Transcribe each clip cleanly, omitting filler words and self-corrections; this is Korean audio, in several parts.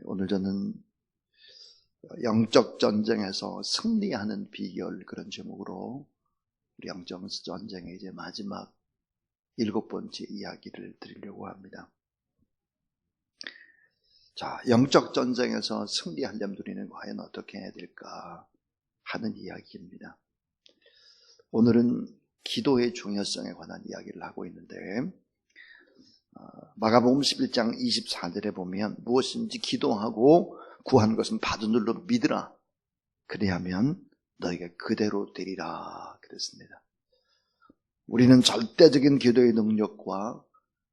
오늘 저는 영적 전쟁에서 승리하는 비결, 그런 제목으로 우리 영적 전쟁의 이제 마지막 7번째 이야기를 드리려고 합니다. 자, 영적 전쟁에서 승리하려면 우리는 과연 어떻게 해야 될까 하는 이야기입니다. 오늘은 기도의 중요성에 관한 이야기를 하고 있는데, 마가복음 11장 24절에 보면 무엇인지 기도하고 구한 것은 받은 줄로 믿으라. 그리하면 너에게 그대로 되리라 그랬습니다. 우리는 절대적인 기도의 능력과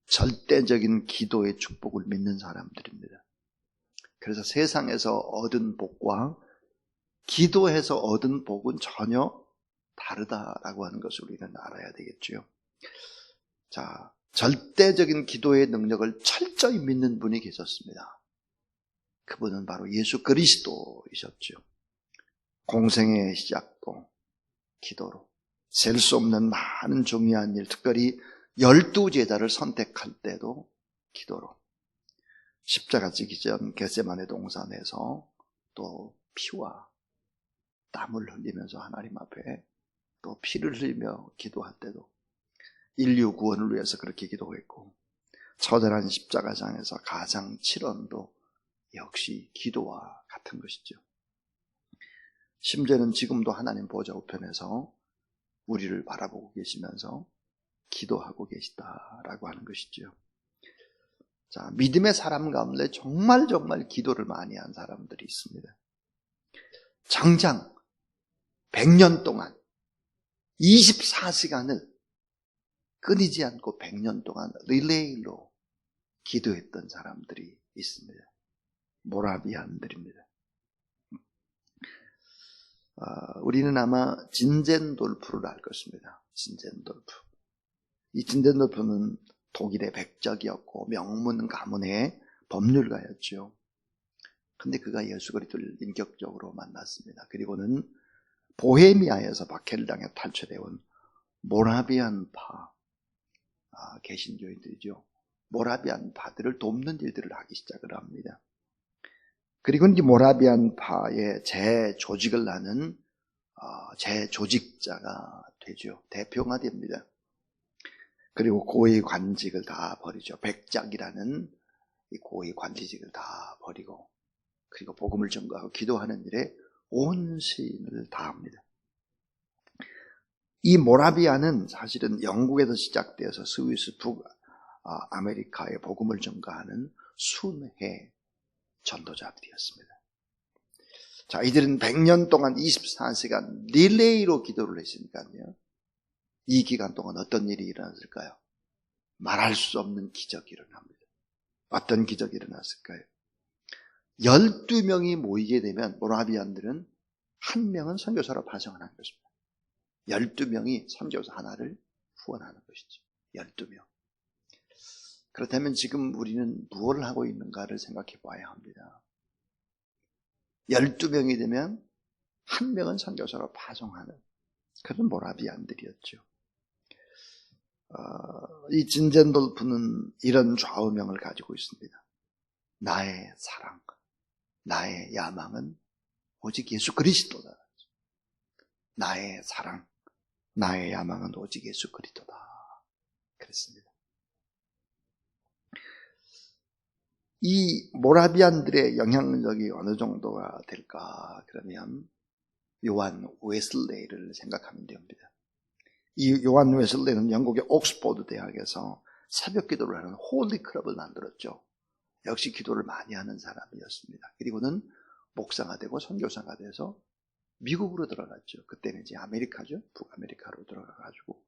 절대적인 기도의 축복을 믿는 사람들입니다. 그래서 세상에서 얻은 복과 기도해서 얻은 복은 전혀 다르다라고 하는 것을 우리는 알아야 되겠죠. 자, 절대적인 기도의 능력을 철저히 믿는 분이 계셨습니다. 그분은 바로 예수 그리스도이셨죠. 공생의 시작도 기도로, 셀 수 없는 많은 중요한 일, 특별히 12제자를 선택할 때도 기도로, 십자가 지기 전 겟세마네 동산에서 또 피와 땀을 흘리면서 하나님 앞에 또 피를 흘리며 기도할 때도 인류 구원을 위해서 그렇게 기도했고, 처절한 십자가장에서 가장 7원도 역시 기도와 같은 것이죠. 심지어는 지금도 하나님 보좌 우편에서 우리를 바라보고 계시면서 기도하고 계시다라고 하는 것이죠. 자, 믿음의 사람 가운데 정말 기도를 많이 한 사람들이 있습니다. 장장 100년 동안 24시간을 끊이지 않고 100년 동안 릴레이로 기도했던 사람들이 있습니다. 모라비안들입니다. 우리는 아마 진젠돌프를 알 것입니다. 진젠돌프. 이 진젠돌프는 독일의 백작이었고 명문 가문의 법률가였죠. 근데 그가 예수 그리스도를 인격적으로 만났습니다. 그리고는 보헤미아에서 박해를 탈출해온 모라비안파 개신교인들이죠. 모라비안파들을 돕는 일들을 하기 시작을 합니다. 그리고 이제 모라비안파의 재조직을 하는 재조직자가 되죠. 대표가 됩니다. 그리고 고위 관직을 다 버리죠. 백작이라는 이 고위 관직을 다 버리고, 그리고 복음을 전가하고 기도하는 일에 온 시인을 다합니다. 이 모라비아는 사실은 영국에서 시작되어서 스위스 북아메리카에 복음을 전가하는 순회 전도자들이었습니다. 자, 이들은 100년 동안 24시간 릴레이로 기도를 했으니까요. 이 기간 동안 어떤 일이 일어났을까요? 말할 수 없는 기적이 일어납니다. 어떤 기적이 일어났을까요? 12명이 모이게 되면 모라비안들은 한 명은 선교사로 파송하는 것입니다. 12명이 선교사 하나를 후원하는 것이죠. 12명. 그렇다면 지금 우리는 무엇을 하고 있는가를 생각해 봐야 합니다. 12명이 되면 한 명은 선교사로 파송하는 그런 모라비안들이었죠. 이 진젠돌프는 이런 좌우명을 가지고 있습니다. 나의 사랑, 나의 야망은 오직 예수 그리스도다. 나의 사랑, 나의 야망은 오직 예수 그리스도다. 그랬습니다. 이 모라비안들의 영향력이 어느 정도가 될까? 그러면 요한 웨슬레이를 생각하면 됩니다. 이 요한 웨슬레이는 영국의 옥스포드 대학에서 새벽 기도를 하는 홀리 클럽을 만들었죠. 역시 기도를 많이 하는 사람이었습니다. 그리고는 목사가 되고 선교사가 돼서 미국으로 들어갔죠. 그때는 이제 아메리카죠. 북아메리카로 들어가가지고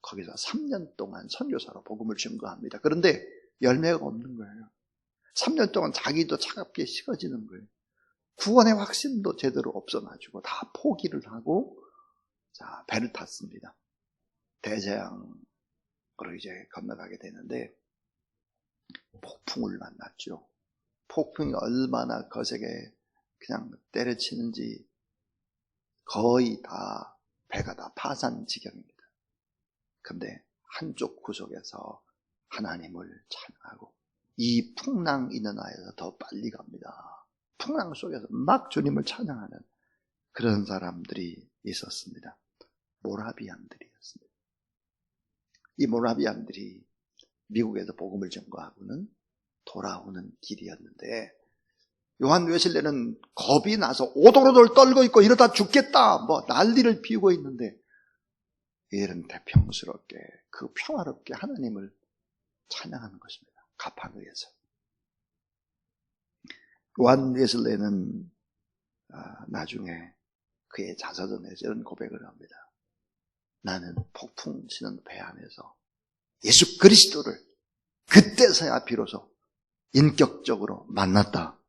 거기서 3년 동안 선교사로 복음을 증거합니다. 그런데 열매가 없는 거예요. 3년 동안 자기도 차갑게 식어지는 거예요. 구원의 확신도 제대로 없어가지고 다 포기를 하고, 자, 배를 탔습니다. 대서양으로 이제 건너가게 되는데 폭풍을 만났죠. 폭풍이 얼마나 거세게 그냥 때려치는지 거의 다 배가 다 파산 지경입니다. 근데 한쪽 구석에서 하나님을 찬양하고 이 풍랑 있는 아이에서 더 빨리 갑니다. 풍랑 속에서 막 주님을 찬양하는 그런 사람들이 있었습니다. 모라비안들이었습니다. 이 모라비안들이 미국에서 복음을 전거하고는 돌아오는 길이었는데, 요한 웨슬레는 겁이 나서 오돌오돌 떨고 있고 이러다 죽겠다 뭐 난리를 피우고 있는데, 이들은 대평스럽게 그 평화롭게 하나님을 찬양하는 것입니다. 가파도에서. 요한 웨슬레는 나중에 그의 자서전에서 이런 고백을 합니다. 나는 폭풍 치는 배 안에서 예수 그리스도를 그때서야 비로소 인격적으로 만났다.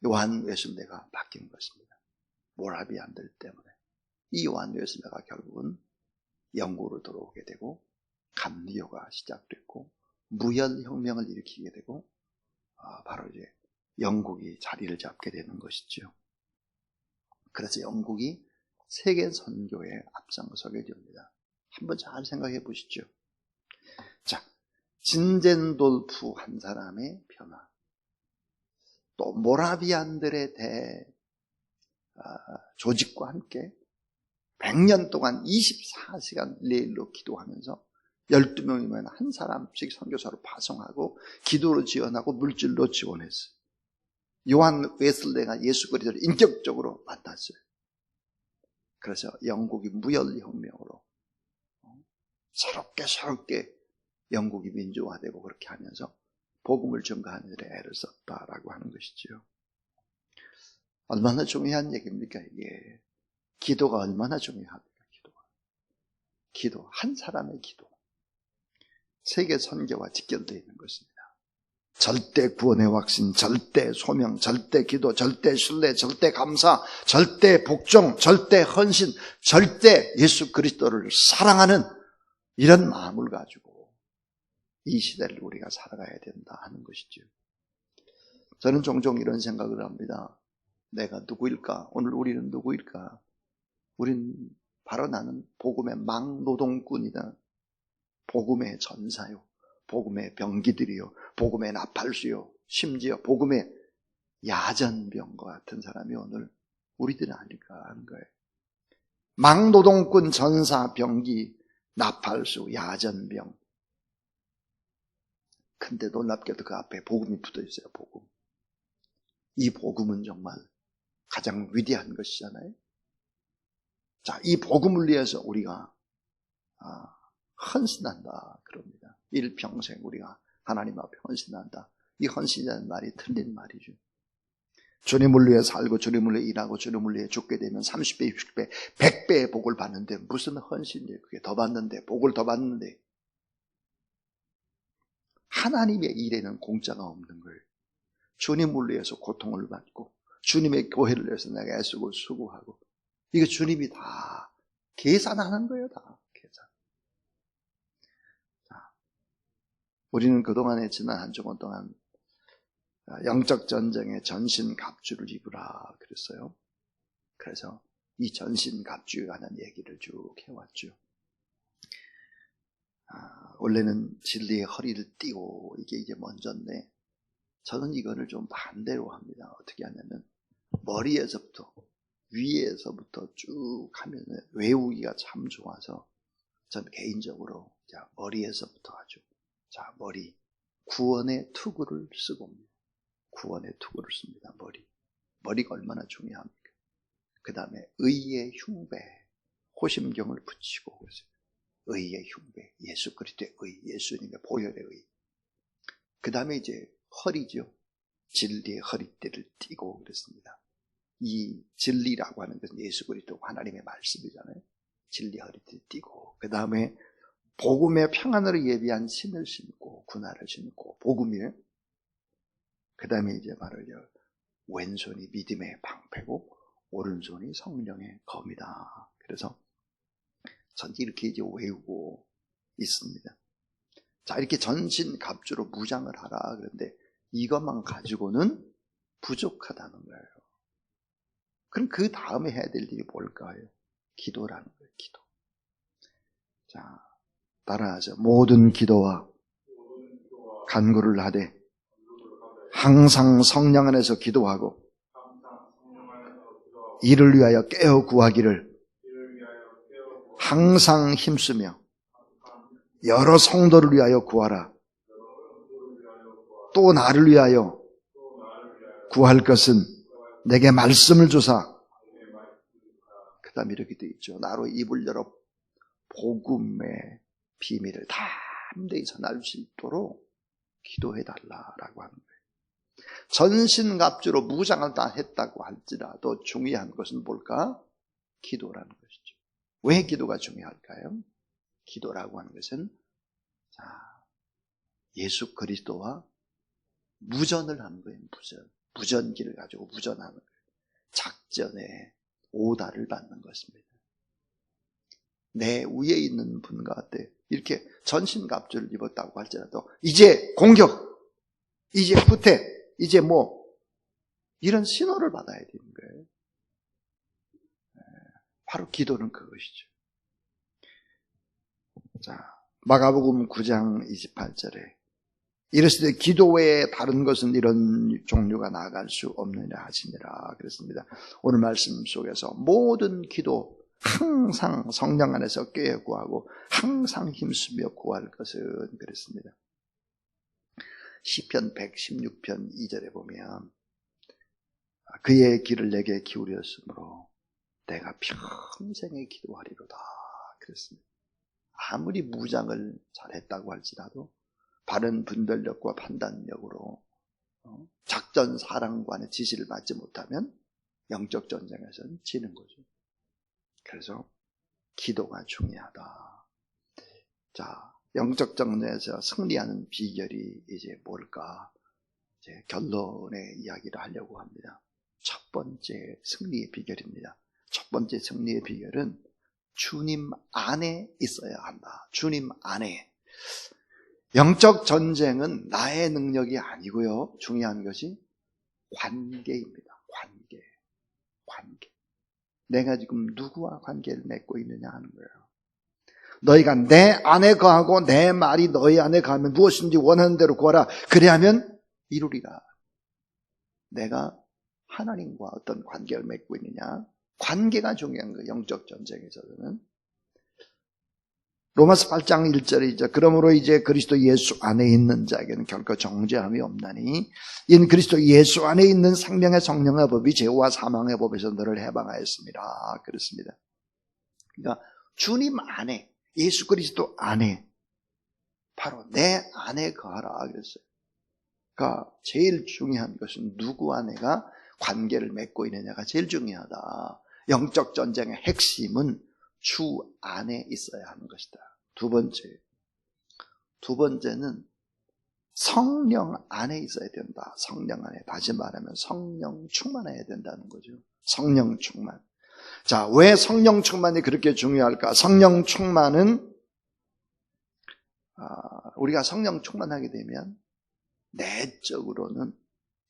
요한 웨슬레가 바뀐 것입니다. 모라비안들 때문에. 이 요한 웨슬레가 결국은 영국으로 들어오게 되고 감리교가 시작됐고 무열혁명을 일으키게 되고 바로 이제 영국이 자리를 잡게 되는 것이죠. 그래서 영국이 세계 선교에 앞장서게 됩니다. 한번 잘 생각해 보시죠. 자, 진젠돌프 한 사람의 변화, 또 모라비안들의 조직과 함께 100년 동안 24시간 레일로 기도하면서 12명이면 한 사람씩 선교사로 파송하고 기도로 지원하고 물질로 지원했어요. 요한 웨슬레가 예수 그리스도를 인격적으로 만났어요. 그래서 영국이 무열혁명으로 새롭게 영국이 민주화되고 그렇게 하면서 복음을 전가하는 데 애를 썼다라고 하는 것이지요. 얼마나 중요한 얘기입니까 이게. 기도가 얼마나 중요합니까. 기도, 한 사람의 기도, 세계 선교와 직결되어 있는 것입니다. 절대 구원의 확신, 절대 소명, 절대 기도, 절대 신뢰, 절대 감사, 절대 복종, 절대 헌신, 절대 예수 그리스도를 사랑하는 이런 마음을 가지고 이 시대를 우리가 살아가야 된다 하는 것이죠. 저는 종종 이런 생각을 합니다. 내가 누구일까? 오늘 우리는 누구일까? 우린 바로 나는 복음의 막노동꾼이다. 복음의 전사요. 복음의 병기들이요. 복음의 나팔수요. 심지어 복음의 야전병과 같은 사람이 오늘 우리들은 아닐까 하는 거예요. 막노동꾼, 전사, 병기, 나팔수, 야전병. 근데 놀랍게도 그 앞에 복음이 붙어 있어요. 복음. 이 복음은 정말 가장 위대한 것이잖아요. 자, 이 복음을 위해서 우리가 헌신한다 그럽니다. 일평생 우리가 하나님 앞에 헌신한다. 이 헌신이라는 말이 틀린 말이죠. 주님을 위해 살고 주님을 위해 일하고 주님을 위해 죽게 되면 30배, 60배, 100배의 복을 받는데 무슨 헌신이에요. 그게 더 받는데, 복을 더 받는데. 하나님의 일에는 공짜가 없는 거예요. 주님을 위해서 고통을 받고 주님의 교회를 위해서 내가 애쓰고 수고하고 이거 주님이 다 계산하는 거예요. 다 계산. 자, 우리는 그동안에 지난 한 주간 동안 영적 전쟁의 전신갑주를 입으라 그랬어요. 그래서 이 전신갑주에 관한 얘기를 쭉 해왔죠. 원래는 진리의 허리를 띠고 이게 먼저인데 저는 이거를 좀 반대로 합니다. 어떻게 하냐면 머리에서부터 위에서부터 쭉 하면 외우기가 참 좋아서 전 개인적으로 자 머리에서부터 하죠. 자 머리 구원의 투구를 쓰고 구원의 투구를 씁니다. 머리가 얼마나 중요합니까? 그 다음에 의의 흉배 호심경을 붙이고 그랬어요. 의의 흉배 예수 그리스도의 의 예수님의 보혈의 의. 그 다음에 이제 허리죠. 진리의 허리띠를 띠고 그랬습니다. 이 진리라고 하는 것은 예수 그리스도 하나님의 말씀이잖아요. 진리 허리띠를 띠고 그 다음에 복음의 평안으로 예비한 신을 신고 군화를 신고 복음이에요. 그 다음에 이제 말을요. 왼손이 믿음의 방패고 오른손이 성령의 검이다. 그래서 전 이렇게 이제 외우고 있습니다. 자 이렇게 전신갑주로 무장을 하라 그런데 이것만 가지고는 부족하다는 거예요. 그럼 그 다음에 해야 될 일이 뭘까요? 기도라는 거예요. 기도. 자 따라하죠. 모든 기도와 간구를 하되 항상 성령 안에서 기도하고 이를 위하여 깨어 구하기를 항상 힘쓰며 여러 성도를 위하여 구하라. 또 나를 위하여 구할 것은 내게 말씀을 주사. 그 다음에 이렇게 돼 있죠. 나로 입을 열어 복음의 비밀을 담대히 전할 수 있도록 기도해달라라고 하는 거예요. 전신갑주로 무장을 다 했다고 할지라도 중요한 것은 뭘까? 기도라는 것이죠. 왜 기도가 중요할까요? 기도라고 하는 것은 예수 그리스도와 무전을 하는 거예요. 무전기를 가지고 무전하는 거예요. 작전에 오다를 받는 것입니다. 내 위에 있는 분과 같아 이렇게 전신갑주를 입었다고 할지라도 이제 공격, 이제 후퇴, 이제 이런 신호를 받아야 되는 거예요. 바로 기도는 그것이죠. 자, 마가복음 9장 28절에 이르시되 기도 외에 다른 것은 이런 종류가 나아갈 수 없느냐 하시니라 그랬습니다. 오늘 말씀 속에서 모든 기도 항상 성령 안에서 꾀어 구하고 항상 힘쓰며 구할 것은 그랬습니다. 시편 116편 2절에 보면 그의 길을 내게 기울였으므로 내가 평생에 기도하리로다 그랬습니다. 아무리 무장을 잘했다고 할지라도 바른 분별력과 판단력으로 작전 사령관의 지시를 받지 못하면 영적 전쟁에서는 지는 거죠. 그래서 기도가 중요하다. 자, 영적 전쟁에서 승리하는 비결이 이제 뭘까? 이제 결론의 이야기를 하려고 합니다. 첫 번째 승리의 비결입니다. 첫 번째 승리의 비결은 주님 안에 있어야 한다. 주님 안에. 영적 전쟁은 나의 능력이 아니고요. 중요한 것이 관계입니다. 관계. 내가 지금 누구와 관계를 맺고 있느냐 하는 거예요. 너희가 내 안에 거하고 내 말이 너희 안에 거하면 무엇인지 원하는 대로 구하라. 그래야면 이루리라. 내가 하나님과 어떤 관계를 맺고 있느냐. 관계가 중요한 거예요. 영적 전쟁에서는. 로마서 8장 1절에 이제 그러므로 이제 그리스도 예수 안에 있는 자에게는 결코 정죄함이 없나니 이는 그리스도 예수 안에 있는 생명의 성령의 법이 죄와 사망의 법에서 너를 해방하였습니다. 그렇습니다. 그러니까 주님 안에, 예수 그리스도 안에, 바로 내 안에 거하라 그랬어요. 그러니까 제일 중요한 것은 누구와 내가 관계를 맺고 있느냐가 제일 중요하다. 영적 전쟁의 핵심은 주 안에 있어야 하는 것이다. 두 번째는 성령 안에 있어야 된다. 성령 안에. 다시 말하면 성령 충만해야 된다는 거죠. 성령 충만. 자, 왜 성령 충만이 그렇게 중요할까? 성령 충만은 우리가 성령 충만하게 되면 내적으로는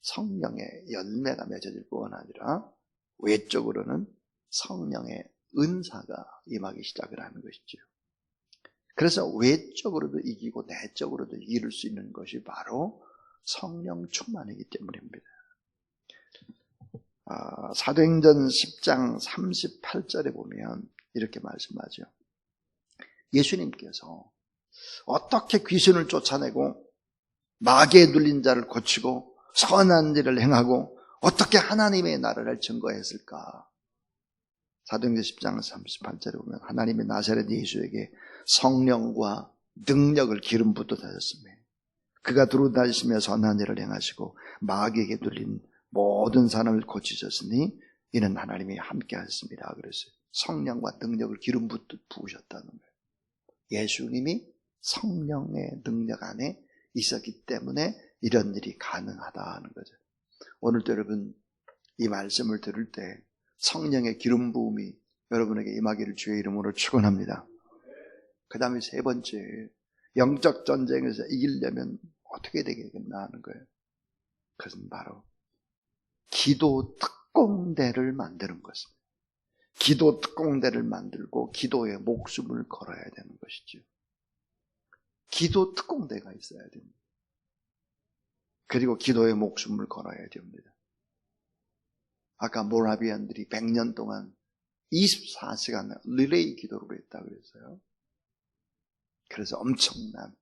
성령의 열매가 맺어질 뿐 아니라 외적으로는 성령의 은사가 임하기 시작을 하는 것이죠. 그래서 외적으로도 이기고 내적으로도 이룰 수 있는 것이 바로 성령 충만이기 때문입니다. 사도행전 10장 38절에 보면 이렇게 말씀하죠. 예수님께서 어떻게 귀신을 쫓아내고 마귀에 눌린 자를 고치고 선한 일을 행하고 어떻게 하나님의 나라를 증거했을까? 사도행전 10장 38절에 보면 하나님의 나사렛 예수에게 성령과 능력을 기름 붓듯하셨으며 그가 두루 다니시며 선한 일을 행하시고 마귀에게 눌린 모든 사람을 고치셨으니 이는 하나님이 함께 하셨습니다. 그랬어요. 성령과 능력을 기름 붓듯 부으셨다는 거예요. 예수님이 성령의 능력 안에 있었기 때문에 이런 일이 가능하다는 거죠. 오늘도 여러분 이 말씀을 들을 때 성령의 기름 부음이 여러분에게 임하기를 주의 이름으로 축원합니다. 그 다음에 세 번째, 영적 전쟁에서 이기려면 어떻게 되겠나 하는 거예요. 그것은 바로 기도 특공대를 만드는 것입니다. 기도 특공대를 만들고 기도에 목숨을 걸어야 되는 것이죠. 기도 특공대가 있어야 됩니다. 그리고 기도에 목숨을 걸어야 됩니다. 아까 모라비안들이 100년 동안 24시간 릴레이 기도를 했다고 그랬어요. 그래서 엄청난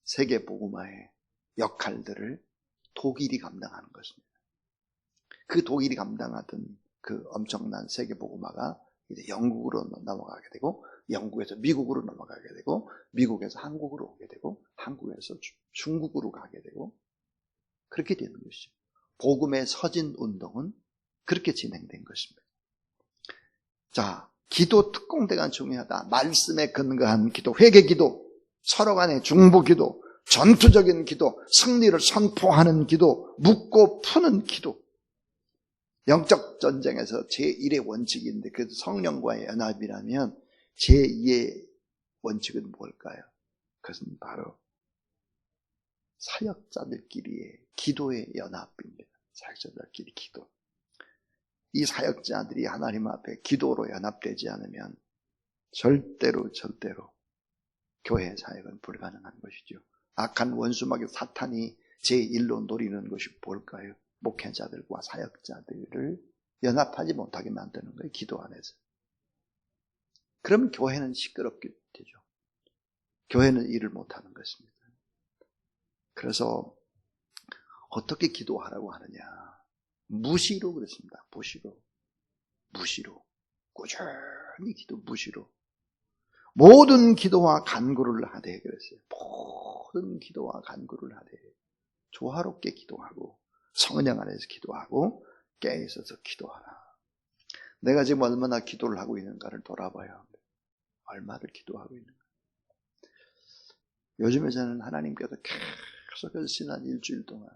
세계 복음화의 역할들을 독일이 감당하는 것입니다. 그 독일이 감당하던 그 엄청난 세계 복음화가 이제 영국으로 넘어가게 되고, 영국에서 미국으로 넘어가게 되고, 미국에서 한국으로 오게 되고, 한국에서 중국으로 가게 되고, 그렇게 되는 것이죠. 복음의 서진 운동은 그렇게 진행된 것입니다. 자, 기도 특공대가 중요하다. 말씀에 근거한 기도, 회개 기도, 서로 간의 중보 기도, 전투적인 기도, 승리를 선포하는 기도, 묻고 푸는 기도. 영적 전쟁에서 제1의 원칙인데, 그래도 성령과의 연합이라면 제2의 원칙은 뭘까요? 그것은 바로 사역자들끼리의 기도의 연합입니다. 사역자들끼리 기도. 이 사역자들이 하나님 앞에 기도로 연합되지 않으면 절대로 교회 사역은 불가능한 것이죠. 악한 원수마귀 사탄이 제1로 노리는 것이 뭘까요? 목회자들과 사역자들을 연합하지 못하게 만드는 거예요. 기도 안에서. 그럼 교회는 시끄럽게 되죠. 교회는 일을 못하는 것입니다. 그래서 어떻게 기도하라고 하느냐? 무시로 그랬습니다. 무시로. 꾸준히 무시로. 모든 기도와 간구를 하되 그랬어요. 모든 기도와 간구를 하되 조화롭게 기도하고 성령 안에서 기도하고 깨어있어서 기도하라. 내가 지금 얼마나 기도를 하고 있는가를 돌아봐야 합니다. 얼마를 기도하고 있는가. 요즘에 저는 하나님께서 계속해서 지난 일주일 동안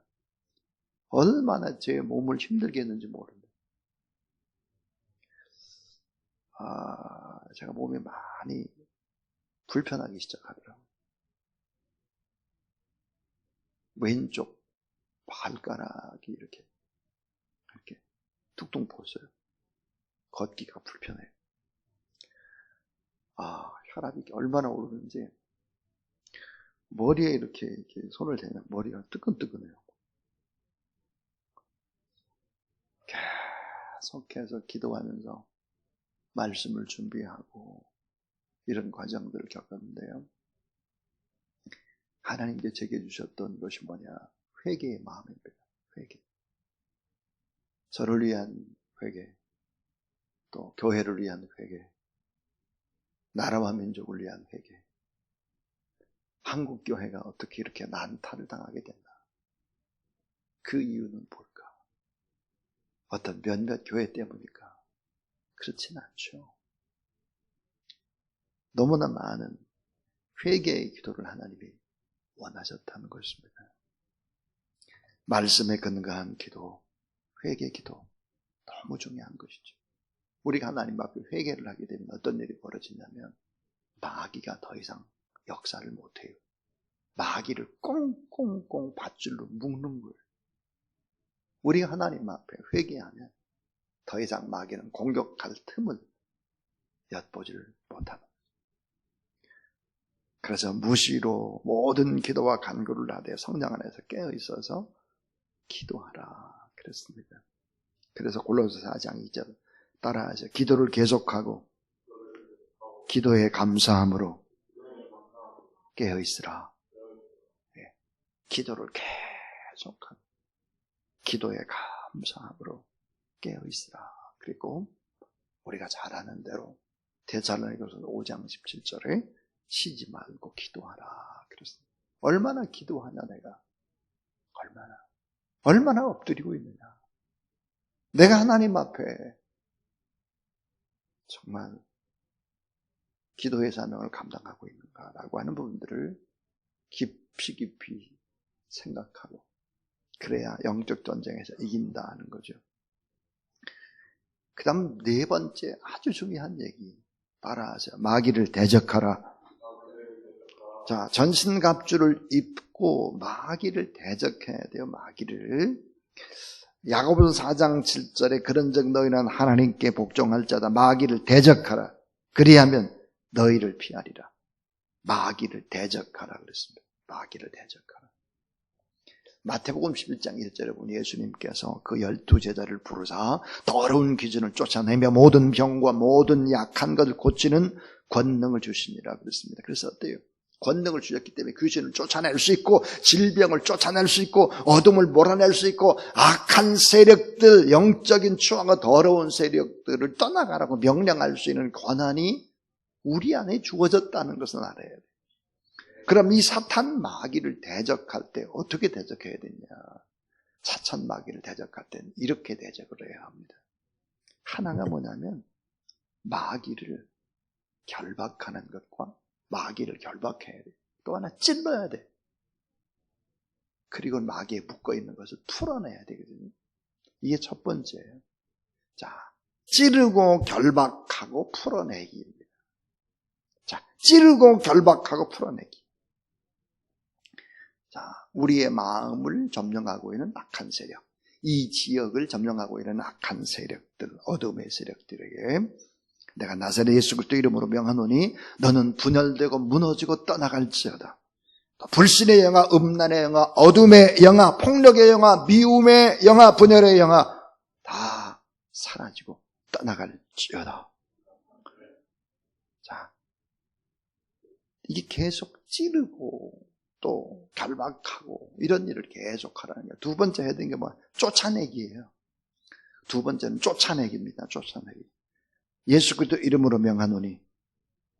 얼마나 제 몸을 힘들게 했는지 모릅니다. 제가 몸이 많이 불편하기 시작하더라고요. 왼쪽 발가락이 이렇게 툭툭 부었어요. 걷기가 불편해요. 혈압이 얼마나 오르는지 머리에 이렇게 손을 대면 머리가 뜨끈뜨끈해요. 계속해서 기도하면서 말씀을 준비하고 이런 과정들을 겪었는데요. 하나님께 제게 주셨던 것이 뭐냐? 회개의 마음입니다. 회개. 저를 위한 회개, 또 교회를 위한 회개, 나라와 민족을 위한 회개. 한국 교회가 어떻게 이렇게 난타를 당하게 됐나? 그 이유는 뭘까? 어떤 몇몇 교회 때문일까? 그렇진 않죠. 너무나 많은 회개의 기도를 하나님이 원하셨다는 것입니다. 말씀에 근거한 기도, 회개 기도 너무 중요한 것이죠. 우리가 하나님 앞에 회개를 하게 되면 어떤 일이 벌어지냐면 마귀가 더 이상 역사를 못해요. 마귀를 꽁꽁꽁 밧줄로 묶는 거예요. 우리가 하나님 앞에 회개하면 더 이상 마귀는 공격할 틈을 엿보지를 못하는 거예요. 그래서 무시로 모든 기도와 간구를 하되 성령 안에서 깨어 있어서 기도하라 그랬습니다. 그래서 골로새서 4장 2절 따라하죠. 기도를 계속하고 기도에 감사함으로 깨어 있으라. 네. 기도를 계속하고 기도에 감사함으로 깨어 있으라. 그리고 우리가 잘 아는 대로 데살로니가서 5장 17절에 쉬지 말고 기도하라 그랬습니다. 얼마나 기도하냐 내가. 얼마나 엎드리고 있느냐. 내가 하나님 앞에 정말 기도의 사명을 감당하고 있는가라고 하는 부분들을 깊이 생각하고 그래야 영적 전쟁에서 이긴다는 거죠. 그 다음 네 번째 아주 중요한 얘기 따라하세요. 마귀를 대적하라. 자, 전신갑주를 입고 마귀를 대적해야 돼요. 마귀를. 야고보서 4장 7절에 그런즉 너희는 하나님께 복종할 자다. 마귀를 대적하라. 그리하면 너희를 피하리라. 마귀를 대적하라 그랬습니다. 마귀를 대적하라. 마태복음 11장 1절에 보니 예수님께서 그 12제자를 부르사 더러운 귀신을 쫓아내며 모든 병과 모든 약한 것을 고치는 권능을 주시니라 그랬습니다. 그래서 어때요? 권능을 주셨기 때문에 귀신을 쫓아낼 수 있고 질병을 쫓아낼 수 있고 어둠을 몰아낼 수 있고 악한 세력들, 영적인 추악과 더러운 세력들을 떠나가라고 명령할 수 있는 권한이 우리 안에 주어졌다는 것을 알아야 돼요. 그럼 이 사탄 마귀를 대적할 때 어떻게 대적해야 되냐? 사탄 마귀를 대적할 때는 이렇게 대적을 해야 합니다. 하나가 뭐냐면 마귀를 결박하는 것과 마귀를 결박해야 돼. 또 하나 찔러야 돼. 그리고 마귀에 묶어있는 것을 풀어내야 되거든요. 이게 첫 번째예요. 자, 찌르고 결박하고 풀어내기입니다. 자, 찌르고 결박하고 풀어내기. 자, 우리의 마음을 점령하고 있는 악한 세력, 이 지역을 점령하고 있는 악한 세력들, 어둠의 세력들에게 내가 나사렛 예수 그리스도 이름으로 명하노니 너는 분열되고 무너지고 떠나갈지어다. 불신의 영아, 음란의 영아, 어둠의 영아, 폭력의 영아, 미움의 영아, 분열의 영아 다 사라지고 떠나갈지어다. 자, 이게 계속 찌르고 또 결박하고 이런 일을 계속 하라는 거예요. 두 번째 해야 되는 게 뭐야? 쫓아내기예요. 두 번째는 쫓아내기입니다. 쫓아내기. 예수 그리스도 이름으로 명하노니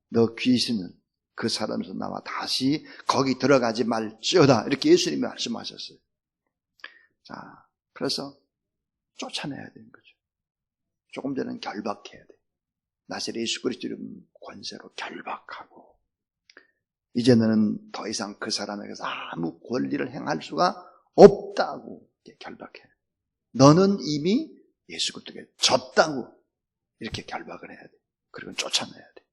너 귀신은 그 사람에서 나와 다시 거기 들어가지 말지어다. 이렇게 예수님이 말씀하셨어요. 자, 그래서 쫓아내야 되는 거죠. 조금 전에는 결박해야 돼. 나사렛 예수 그리스도 이름 권세로 결박하고 이제는 더 이상 그 사람에게서 아무 권리를 행할 수가 없다고 결박해. 너는 이미 예수 그리스도에게 졌다고 이렇게 결박을 해야 돼. 그리고 쫓아내야 돼.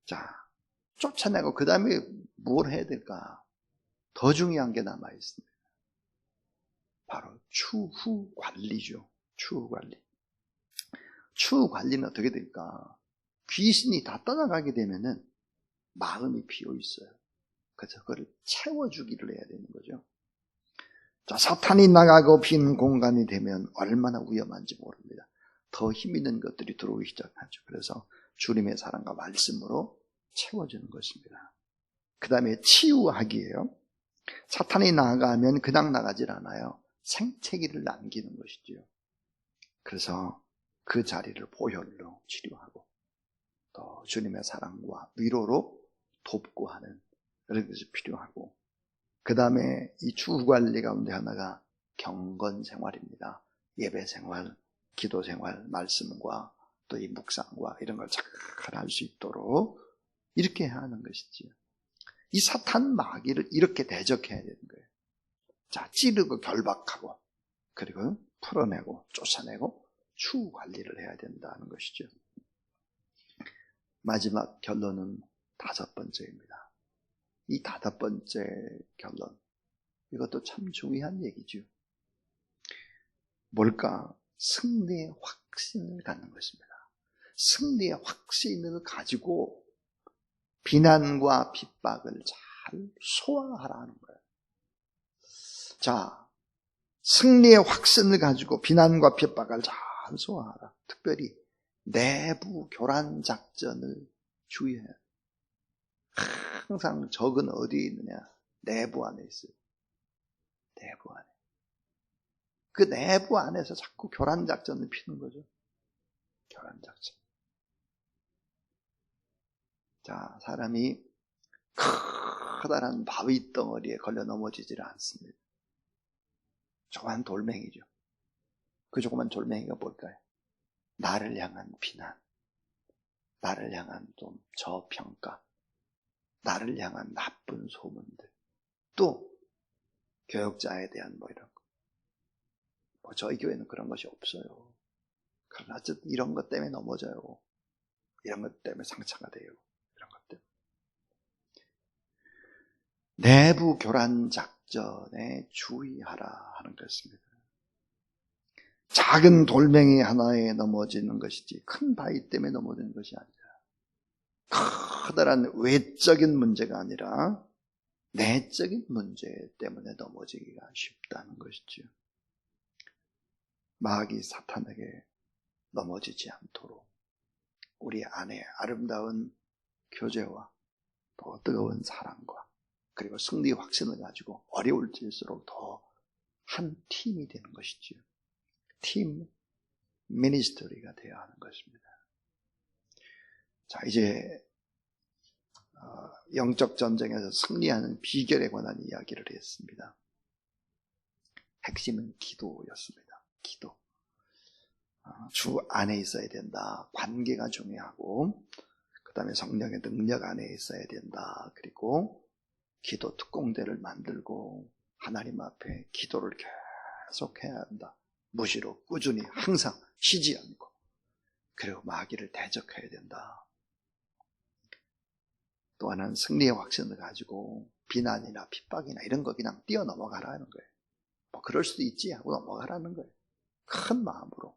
자, 쫓아내고 그 다음에 뭘 해야 될까? 더 중요한 게 남아있습니다. 바로 추후 관리죠. 추후 관리. 추후 관리는 어떻게 될까? 귀신이 다 떠나가게 되면은 마음이 비어 있어요. 그래서 그걸 채워주기를 해야 되는 거죠. 자, 사탄이 나가고 빈 공간이 되면 얼마나 위험한지 모릅니다. 더 힘 있는 것들이 들어오기 시작하죠. 그래서 주님의 사랑과 말씀으로 채워주는 것입니다. 그 다음에 치유하기예요. 사탄이 나가면 그냥 나가질 않아요. 생채기를 남기는 것이죠. 그래서 그 자리를 보혈로 치료하고 또 주님의 사랑과 위로로 돕고 하는 그런 것이 필요하고, 그 다음에 이 추후관리 가운데 하나가 경건생활입니다. 예배생활, 기도생활, 말씀과 또 이 묵상과 이런 걸 잘 할 수 있도록 이렇게 하는 것이지요. 이 사탄 마귀를 이렇게 대적해야 되는 거예요. 자, 찌르고 결박하고 그리고 풀어내고 쫓아내고 추후관리를 해야 된다는 것이죠. 마지막 결론은 5번째입니다. 이 5번째 결론, 이것도 참 중요한 얘기죠. 뭘까? 승리의 확신을 갖는 것입니다. 승리의 확신을 가지고 비난과 핍박을 잘 소화하라는 거예요. 자, 승리의 확신을 가지고 비난과 핍박을 잘 소화하라. 특별히 내부 교란 작전을 주의해야 해요. 항상 적은 어디에 있느냐? 내부 안에 있어요. 내부 안에. 그 내부 안에서 자꾸 교란 작전을 피는 거죠. 교란 작전. 자, 사람이 커다란 바위 덩어리에 걸려 넘어지질 않습니다. 조그만 돌멩이죠. 그 조그만 돌멩이가 뭘까요? 나를 향한 비난, 나를 향한 좀 저평가, 나를 향한 나쁜 소문들, 또 교역자에 대한 뭐 이런 거. 뭐 저희 교회는 그런 것이 없어요. 그러나 어쨌든 이런 것 때문에 넘어져요. 이런 것 때문에 상처가 돼요. 이런 것 때문에. 내부 교란 작전에 주의하라 하는 것입니다. 작은 돌멩이 하나에 넘어지는 것이지 큰 바위 때문에 넘어지는 것이 아니라, 커다란 외적인 문제가 아니라 내적인 문제 때문에 넘어지기가 쉽다는 것이죠. 마귀 사탄에게 넘어지지 않도록 우리 안에 아름다운 교제와 더 뜨거운 사랑과 그리고 승리 확신을 가지고 어려울수록 더 한 팀이 되는 것이죠. 팀 미니스터리가 되어야 하는 것입니다. 자, 이제 영적 전쟁에서 승리하는 비결에 관한 이야기를 했습니다. 핵심은 기도였습니다. 기도. 주 안에 있어야 된다. 관계가 중요하고, 그 다음에 성령의 능력 안에 있어야 된다. 그리고 기도 특공대를 만들고 하나님 앞에 기도를 계속 해야 한다. 무시로 꾸준히 항상 쉬지 않고, 그리고 마귀를 대적해야 된다. 또 하나는 승리의 확신을 가지고 비난이나 핍박이나 이런 거 그냥 뛰어넘어가라는 거예요. 뭐 그럴 수도 있지 하고 넘어가라는 거예요. 큰 마음으로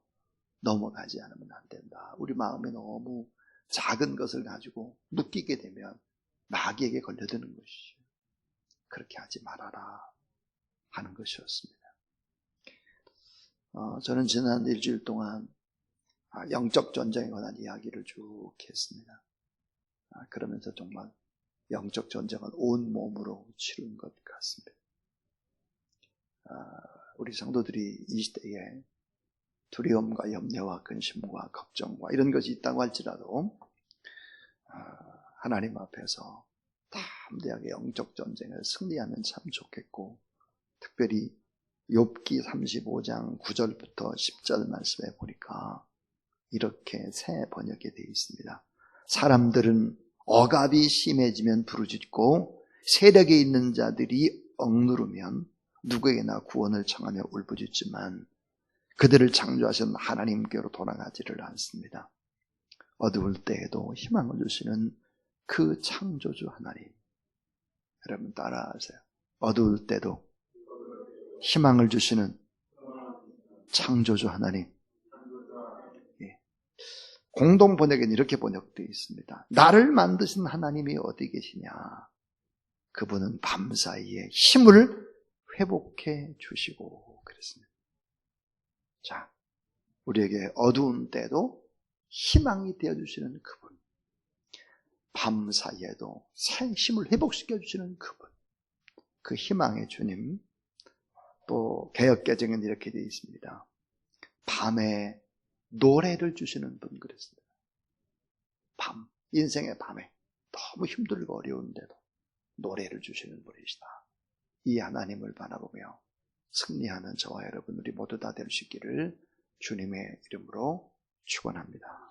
넘어가지 않으면 안 된다. 우리 마음이 너무 작은 것을 가지고 묶이게 되면 마귀에게 걸려드는 것이죠. 그렇게 하지 말아라 하는 것이었습니다. 저는 지난 일주일 동안 영적 전쟁에 관한 이야기를 쭉 했습니다. 그러면서 정말 영적 전쟁은 온 몸으로 치른 것 같습니다. 우리 성도들이 이 시대에 두려움과 염려와 근심과 걱정과 이런 것이 있다고 할지라도 하나님 앞에서 담대하게 영적 전쟁을 승리하면 참 좋겠고, 특별히 욥기 35장 9절부터 10절 말씀에 보니까 이렇게 새 번역이 되어 있습니다. 사람들은 억압이 심해지면 부르짖고 세력에 있는 자들이 억누르면 누구에게나 구원을 청하며 울부짖지만 그들을 창조하신 하나님께로 돌아가지를 않습니다. 어두울 때에도 희망을 주시는 그 창조주 하나님. 여러분 따라하세요. 어두울 때도 희망을 주시는 창조주 하나님. 예. 공동 번역에는 이렇게 번역되어 있습니다. 나를 만드신 하나님이 어디 계시냐? 그분은 밤사이에 힘을 회복해 주시고 그랬습니다. 자, 우리에게 어두운 때도 희망이 되어주시는 그분, 밤사이에도 새 힘을 회복시켜 주시는 그분, 그 희망의 주님. 또 개역개정에는 이렇게 되어 있습니다. 밤에 노래를 주시는 분 그랬습니다. 밤, 인생의 밤에 너무 힘들고 어려운데도 노래를 주시는 분이시다. 이 하나님을 바라보며 승리하는 저와 여러분 우리 모두 다 될 수 있기를 주님의 이름으로 축원합니다.